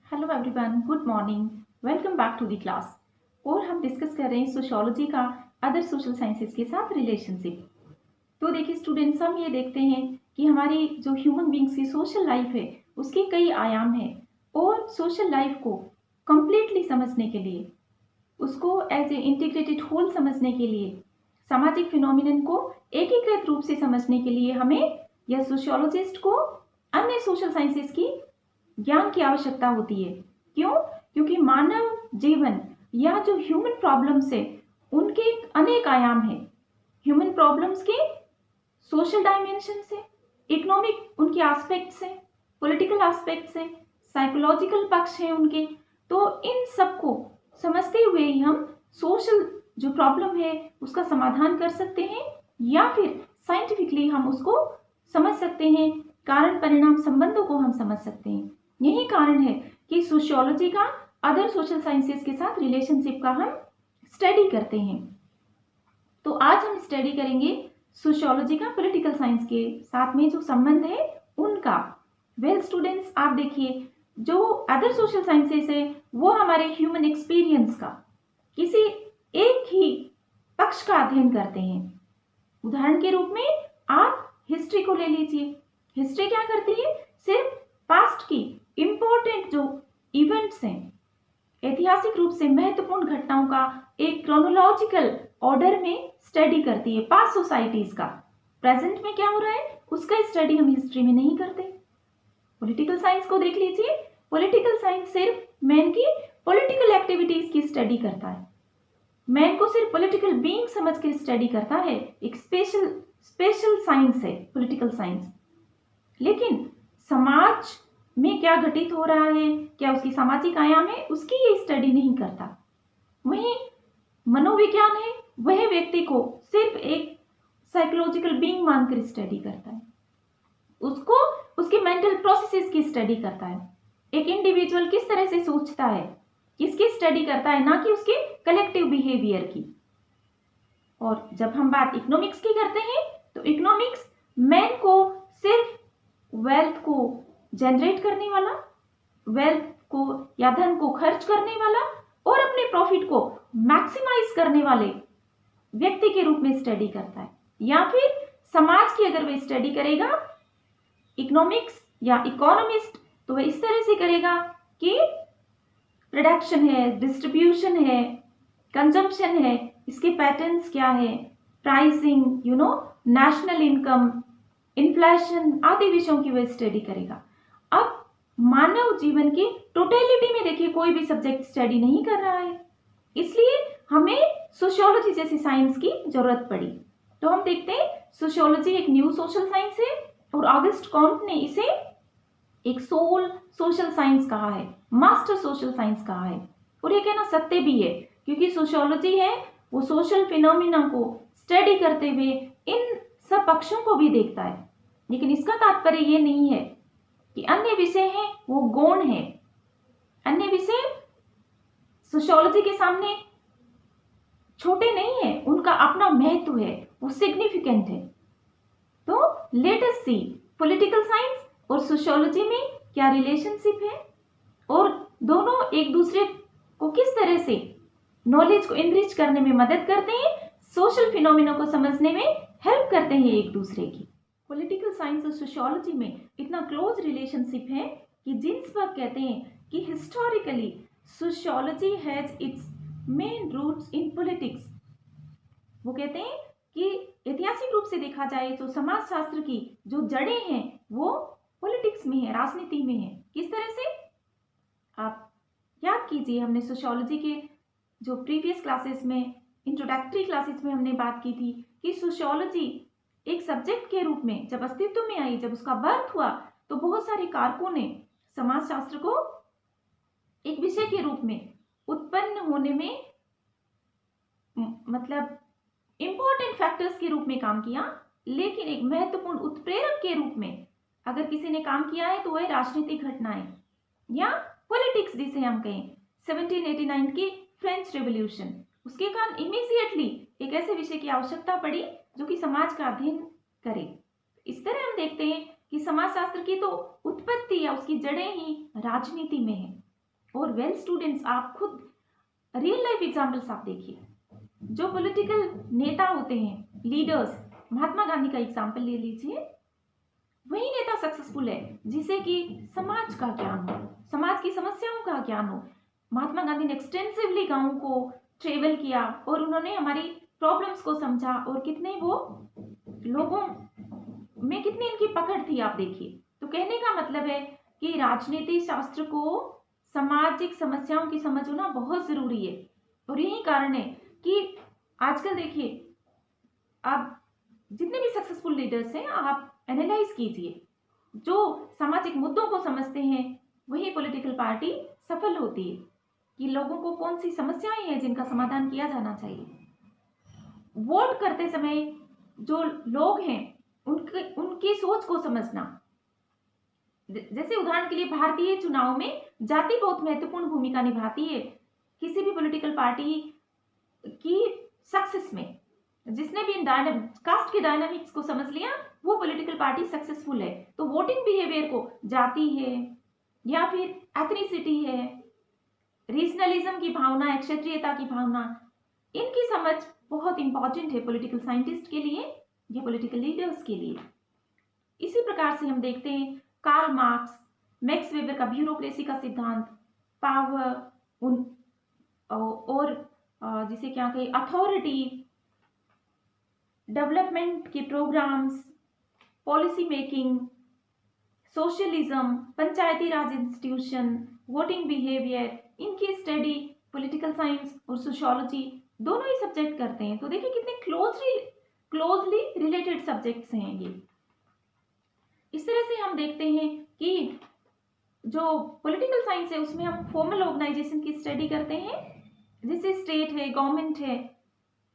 Hello everyone, good morning. Welcome back to the class. और हम discuss कर रहे हैं सोशियोलॉजी का अदर सोशल साइंसेज के साथ रिलेशनशिप। तो देखिए स्टूडेंट्स, हम ये देखते हैं कि हमारी जो ह्यूमन बींग्स की सोशल लाइफ है उसके कई आयाम हैं। और सोशल लाइफ को कंप्लीटली समझने के लिए, उसको एज ए इंटीग्रेटेड होल समझने के लिए, सामाजिक फिनोमिनन को एकीकृत रूप से समझने के लिए हमें या सोशियोलॉजिस्ट को अन्य सोशल साइंसेज की ज्ञान की आवश्यकता होती है। क्यों? क्योंकि मानव जीवन या जो ह्यूमन प्रॉब्लम्स है उनके अनेक आयाम हैं। ह्यूमन प्रॉब्लम्स के सोशल डायमेंशन से, इकोनॉमिक उनके एस्पेक्ट्स हैं, पॉलिटिकल एस्पेक्ट्स हैं, साइकोलॉजिकल पक्ष हैं उनके। तो इन सबको समझते हुए ही हम सोशल जो प्रॉब्लम है उसका समाधान कर सकते हैं, या फिर साइंटिफिकली हम उसको समझ सकते हैं, कारण परिणाम संबंधों को हम समझ सकते हैं। यही कारण है कि सोशियोलॉजी का अदर सोशल साइंसेज के साथ रिलेशनशिप का हम स्टडी करते हैं। तो आज हम स्टडी करेंगे सोशियोलॉजी का पॉलिटिकल साइंस के साथ में जो संबंध है उनका। वेल स्टूडेंट्स, आप देखिए जो अदर सोशल साइंसेस है वो हमारे ह्यूमन एक्सपीरियंस का किसी एक ही पक्ष का अध्ययन करते हैं। उदाहरण के रूप में आप हिस्ट्री को ले लीजिए। हिस्ट्री क्या करती है? सिर्फ पास्ट की इंपॉर्टेंट जो इवेंट्स हैं, ऐतिहासिक रूप से महत्वपूर्ण घटनाओं का एक क्रोनोलॉजिकल ऑर्डर में स्टडी करती है। पास्ट सोसाइटीज का प्रेजेंट में क्या हो रहा है उसका स्टडी हम हिस्ट्री में नहीं करते। पॉलिटिकल साइंस को देख लीजिए। पॉलिटिकल साइंस सिर्फ मैन की पॉलिटिकल एक्टिविटीज की स्टडी करता है। मैन को सिर्फ पॉलिटिकल बीइंग समझ के स्टडी करता है। एक स्पेशल साइंस है पॉलिटिकल साइंस। लेकिन समाज में क्या घटित हो रहा है, क्या उसकी सामाजिक आयाम है, उसकी ये स्टडी नहीं करता। वहीं मनोविज्ञान है, वह व्यक्ति को सिर्फ एक साइकोलॉजिकल बीइंग मानकर स्टडी करता है। उसको उसके मेंटल प्रोसेसेस की स्टडी करता है। एक इंडिविजुअल किस तरह से सोचता है इसकी स्टडी करता है, ना कि उसके कलेक्टिव बिहेवियर की। और जब हम बात इकोनॉमिक्स की करते हैं तो इकोनॉमिक्स मैन को सिर्फ वेल्थ को जनरेट करने वाला, वेल्थ को या धन को खर्च करने वाला और अपने प्रॉफिट को मैक्सिमाइज करने वाले व्यक्ति के रूप में स्टडी करता है। या फिर समाज की अगर वह स्टडी करेगा इकोनॉमिक्स या इकोनॉमिस्ट, तो वह इस तरह से करेगा कि प्रोडक्शन है, डिस्ट्रीब्यूशन है, कंजम्पशन है, इसके पैटर्न्स क्या है, प्राइसिंग, नेशनल इनकम, इन्फ्लेशन आदि विषयों की वह स्टडी करेगा। अब मानव जीवन की टोटलिटी में देखिए कोई भी सब्जेक्ट स्टडी नहीं कर रहा है, इसलिए हमें सोशियोलॉजी जैसी साइंस की जरूरत पड़ी। तो हम देखते हैं सोशियोलॉजी एक न्यू सोशल साइंस है और ऑगस्ट कॉम्ट ने इसे एक सोल सोशल साइंस कहा है, मास्टर सोशल साइंस कहा है। और ये कहना सत्य भी है, क्योंकि सोशियोलॉजी है वो सोशल फिनोमिना को स्टडी करते हुए इन सब पक्षों को भी देखता है। लेकिन इसका तात्पर्य ये नहीं है कि अन्य विषय हैं वो गौण है। अन्य विषय सोशियोलॉजी के सामने छोटे नहीं है, उनका अपना महत्व है, वो सिग्निफिकेंट है। तो लेट अस सी पॉलिटिकल साइंस और सोशियोलॉजी में क्या रिलेशनशिप है और दोनों एक दूसरे को किस तरह से नॉलेज को इनरिच करने में मदद करते हैं, सोशल फिनोमिना को समझने में हेल्प करते हैं एक दूसरे की। पॉलिटिकल साइंस और सोशियोलॉजी में इतना क्लोज रिलेशनशिप है कि जिन्स पर कहते हैं कि historically sociology has its main roots in politics. वो कहते हैं कि ऐतिहासिक रूप से देखा जाए तो समाजशास्त्र की जो जड़ें हैं वो पॉलिटिक्स में है, राजनीति में है। किस तरह से? आप याद कीजिए, हमने सोशियोलॉजी के जो प्रीवियस क्लासेस में, इंट्रोडक्टरी क्लासेस में हमने बात की थी कि सोशियोलॉजी एक सब्जेक्ट के रूप में जब अस्तित्व में आई, जब उसका बर्थ हुआ, तो बहुत सारे कारकों ने समाजशास्त्र को एक विषय के रूप में उत्पन्न होने में मतलब इंपॉर्टेंट फैक्टर्स के रूप में काम किया। लेकिन एक महत्वपूर्ण उत्प्रेरक के रूप में अगर किसी ने काम किया है तो वह राजनीतिक घटनाएं या पॉलिटिक्स जिसे हम कहें, 1789 की फ्रेंच रेवोल्यूशन, उसके कारण इमीडिएटली एक ऐसे विषय की आवश्यकता पड़ी जो कि समाज का अध्ययन करे। इस तरह हम देखते हैं कि समाजशास्त्र की तो उत्पत्ति या उसकी जड़ें ही राजनीति में है। और वेल स्टूडेंट्स, आप खुद रियल लाइफ एग्जाम्पल्स आप देखिए, जो पॉलिटिकल नेता होते हैं, लीडर्स, महात्मा गांधी का एग्जाम्पल ले लीजिए, वही नेता सक्सेसफुल है जिसे कि समाज का ज्ञान हो, समाज की समस्याओं का ज्ञान हो। महात्मा गांधी ने एक्सटेंसिवली गांवों को ट्रेवल किया और उन्होंने हमारी प्रॉब्लम्स को समझा और कितने वो लोगों में कितनी इनकी पकड़ थी आप देखिए। तो कहने का मतलब है कि राजनीति शास्त्र को सामाजिक समस्याओं की समझ होना बहुत जरूरी है। और यही कारण है कि आजकल देखिए, आप जितने भी सक्सेसफुल लीडर्स हैं आप एनालाइज कीजिए, जो सामाजिक मुद्दों को समझते हैं वही पॉलिटिकल पार्टी सफल होती है कि लोगों को कौन सी समस्याएं हैं जिनका समाधान किया जाना चाहिए। वोट करते समय जो लोग हैं उनकी सोच को समझना, जैसे उदाहरण के लिए भारतीय चुनाव में जाति बहुत महत्वपूर्ण भूमिका निभाती है किसी भी पॉलिटिकल पार्टी की सक्सेस में। जिसने भी कास्ट के डायनामिक्स को समझ लिया वो पॉलिटिकल पार्टी सक्सेसफुल है। तो वोटिंग बिहेवियर को जाति है या फिर एथनिसिटी है, रीजनलिज्म की भावना, क्षेत्रीयता की भावना, इनकी समझ बहुत इंपॉर्टेंट है पॉलिटिकल साइंटिस्ट के लिए या पॉलिटिकल लीडर्स के लिए। इसी प्रकार से हम देखते हैं कार्ल मार्क्स, मैक्स वेबर का ब्यूरोक्रेसी का सिद्धांत, पावर और जिसे क्या कहे अथॉरिटी, डेवलपमेंट के प्रोग्राम्स, पॉलिसी मेकिंग, सोशलिज्म, पंचायती राज इंस्टीट्यूशन, वोटिंग बिहेवियर, इनकी स्टडी पॉलिटिकल साइंस और सोशियोलॉजी दोनों ही सब्जेक्ट करते हैं। तो देखिए कितने क्लोजली रिलेटेड सब्जेक्ट्स हैं ये। इस तरह से हम देखते हैं कि जो पॉलिटिकल साइंस है उसमें हम फॉर्मल ऑर्गेनाइजेशन की स्टडी करते हैं, जैसे स्टेट है, गवर्नमेंट है,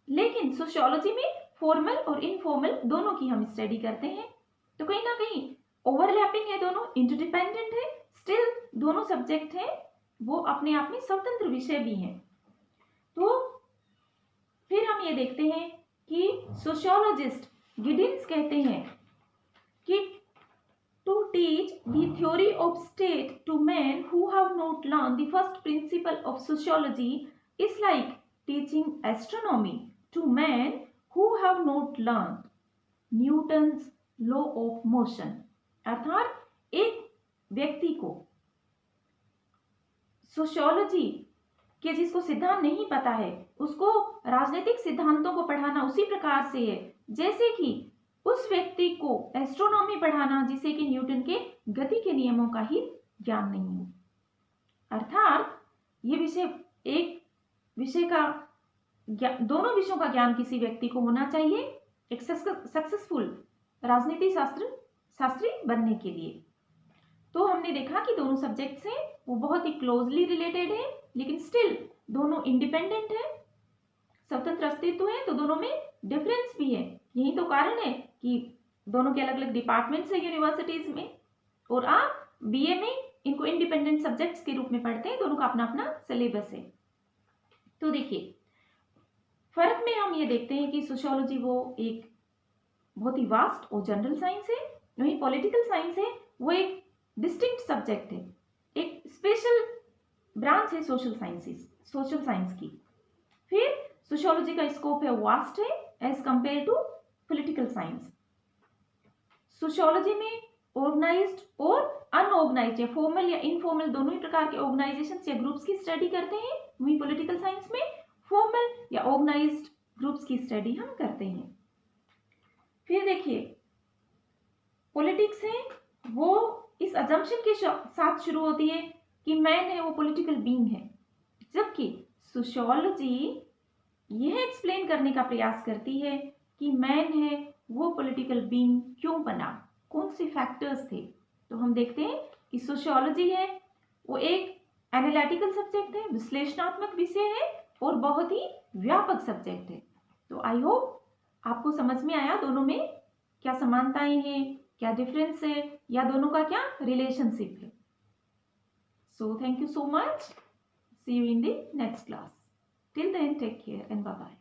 लेकिन सोशियोलॉजी में फॉर्मल और इनफॉर्मल दोनों की हम स्टडी करते हैं। तो कहीं ना कहीं ओवरलैपिंग है, दोनों इंटरडिपेंडेंट है, स्टिल दोनों सब्जेक्ट हैं वो अपने आप में स्वतंत्र विषय भी हैं। तो फिर हम ये देखते हैं कि सोशियोलॉजिस्ट गिडिन्स कहते हैं कि to teach the theory of state to man who have not learn the first principle of sociology is like teaching astronomy to man who have not learned Newton's law of motion। अर्थात एक व्यक्ति को sociology के जिसको सिद्धांत नहीं पता है उसको राजनीतिक सिद्धांतों को पढ़ाना उसी प्रकार से है जैसे कि उस व्यक्ति को एस्ट्रोनॉमी पढ़ाना जिसे कि न्यूटन के गति के नियमों का ही ज्ञान नहीं हो। अर्थात ये विषय एक विषय का दोनों विषयों का ज्ञान किसी व्यक्ति को होना चाहिए एक सक्सेसफुल राजनीति शास्त्री बनने के लिए। तो हमने देखा कि दोनों सब्जेक्ट्स हैं वो बहुत ही क्लोजली रिलेटेड है, लेकिन स्टिल दोनों इंडिपेंडेंट है, स्वतंत्र अस्तित्व है, तो दोनों में डिफरेंस भी है। यही तो कारण है कि दोनों के अलग अलग डिपार्टमेंट्स है यूनिवर्सिटीज में, और आप बीए में इनको इंडिपेंडेंट सब्जेक्ट्स के रूप में पढ़ते हैं, दोनों का अपना अपना सिलेबस है। तो देखिए फर्क में हम ये देखते हैं कि सोशियोलॉजी वो एक बहुत ही वास्ट और जनरल साइंस है, वहीं पॉलिटिकल साइंस है वो एक डिस्टिंक्ट सब्जेक्ट है, एक स्पेशल ब्रांच है सोशल साइंस की। फिर सोशियोलॉजी का स्कोप है वास्ट है as compare to political science. Sociology में ऑर्गेनाइज्ड और अनऑर्गेनाइज्ड या फॉर्मल या इनफॉर्मल दोनों ही प्रकार के ऑर्गेनाइजेशंस या ग्रुप्स की स्टडी करते हैं, वहीं पॉलिटिकल साइंस में फॉर्मल या ऑर्गेनाइज्ड ग्रुप्स की स्टडी हम करते हैं। फिर देखिए पॉलिटिक्स है वो इस अजम्पशन के साथ शुरू होती है कि मैन है वो पॉलिटिकल बीइंग है, जबकि सोशियोलॉजी यह एक्सप्लेन करने का प्रयास करती है कि मैन है वो पॉलिटिकल बीइंग क्यों बना, कौन से फैक्टर्स थे। तो हम देखते हैं कि सोशियोलॉजी है वो एक एनालिटिकल सब्जेक्ट है, विश्लेषणात्मक विषय है और बहुत ही व्यापक सब्जेक्ट है। तो आई होप आपको समझ में आया दोनों में क्या समानताएं हैं, क्या डिफरेंस है, या दोनों का क्या रिलेशनशिप है। So thank you so much, see you in the next class. Till then take care and bye bye.